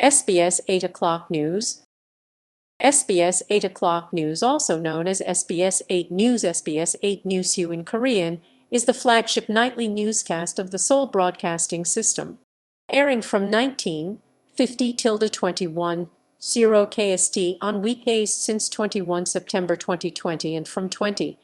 SBS 8 O'Clock News. SBS 8 O'Clock News, also known as SBS 8 News, SBS 8 Newsu in Korean, is the flagship nightly newscast of the Seoul Broadcasting System. Airing from 1950 till 21:00 KST on weekdays since 21 September 2020 and from 20:00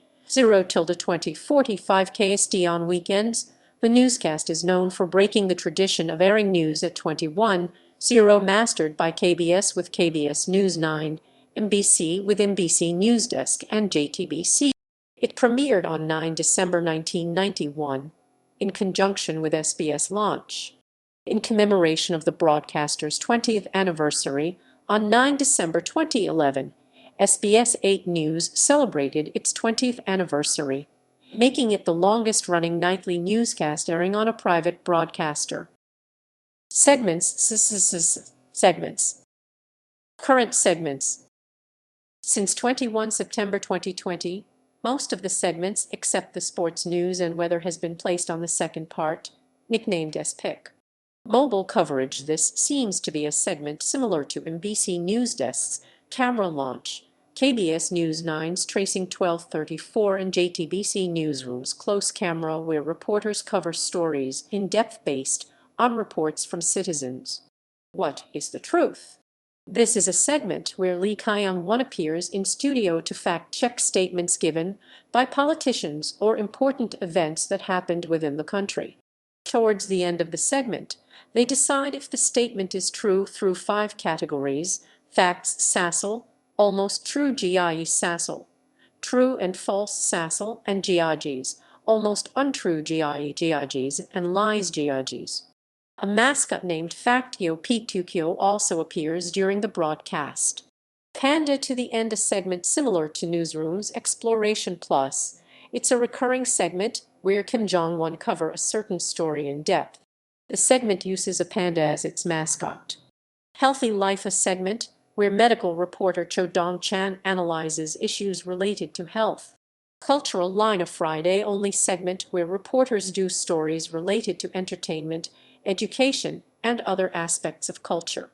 till 20:45 KST on weekends, the newscast is known for breaking the tradition of airing news at 21:00, mastered by KBS with KBS News 9, MBC with MBC Newsdesk and JTBC. It premiered on 9 December 1991, in conjunction with SBS launch. In commemoration of the broadcaster's 20th anniversary, on 9 December 2011, SBS 8 News celebrated its 20th anniversary, making it the longest-running nightly newscast airing on a private broadcaster. Segments. Current segments. Since 21 September 2020, most of the segments except the sports news and weather has been placed on the second part, nicknamed SPIC. Mobile coverage. This seems to be a segment similar to MBC Newsdesk's camera launch, KBS News 9's Tracing 1234 and JTBC Newsroom's Close Camera, where reporters cover stories in depth based on reports from citizens. What is the truth? This is a segment where Lee Kyung-won appears in studio to fact-check statements given by politicians or important events that happened within the country. Towards the end of the segment, they decide if the statement is true through 5 categories: facts sassel, almost true GIE sassel, true and false sassel and GIGs, almost untrue GIE GIGs, and lies GIGs. A mascot named Factio P2Q also appears during the broadcast. Panda to the end, a segment similar to Newsroom's Exploration Plus. It's a recurring segment where Kim Jong-un cover a certain story in depth. The segment uses a panda as its mascot. Healthy Life, a segment where medical reporter Cho Dong-chan analyzes issues related to health. Cultural Line, a Friday-only segment where reporters do stories related to entertainment, education, and other aspects of culture.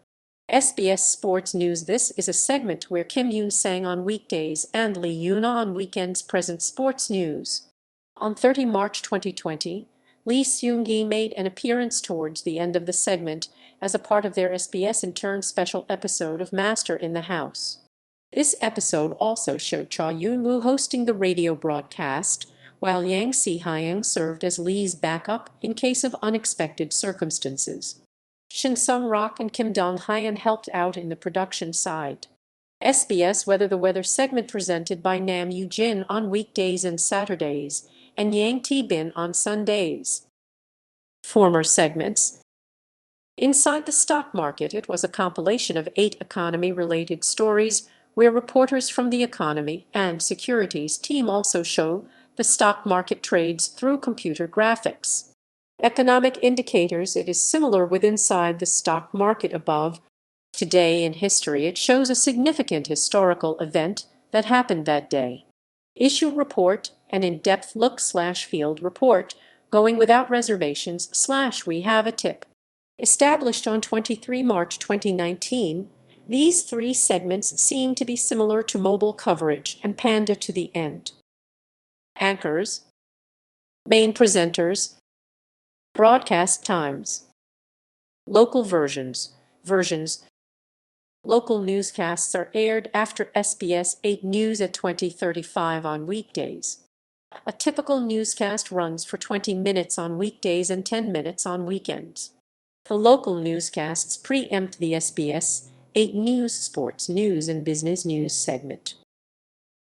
SBS Sports News. This is a segment where Kim Yoon-sang on weekdays and Lee Yoon-ah on weekends present sports news. On 30 March 2020, Lee Seung-gi made an appearance towards the end of the segment as a part of their SBS Intern special episode of Master in the House. This episode also showed Cha Eun-woo hosting the radio broadcast, while Yang Si-hyung served as Lee's backup in case of unexpected circumstances. Shin Sung-rak and Kim Dong-hyun helped out in the production side. SBS Weather, the weather segment presented by Nam Yoo-jin on weekdays and Saturdays, and Yang Tae-bin on Sundays. Former segments. Inside the Stock Market, it was a compilation of 8 economy-related stories where reporters from the economy and securities team also show the stock market trades through computer graphics. Economic indicators. It is similar with Inside the Stock Market above. Today in history, it shows a significant historical event that happened that day. Issue report, an in-depth look / field report, going without reservations / we have a tip. Established on 23 March 2019, these 3 segments seem to be similar to mobile coverage and Panda to the end. Anchors. Main presenters. Broadcast times. Local versions. Local newscasts are aired after SBS 8 News at 20:35 on weekdays. A typical newscast runs for 20 minutes on weekdays and 10 minutes on weekends. The local newscasts preempt the SBS 8 News sports news and business news segment.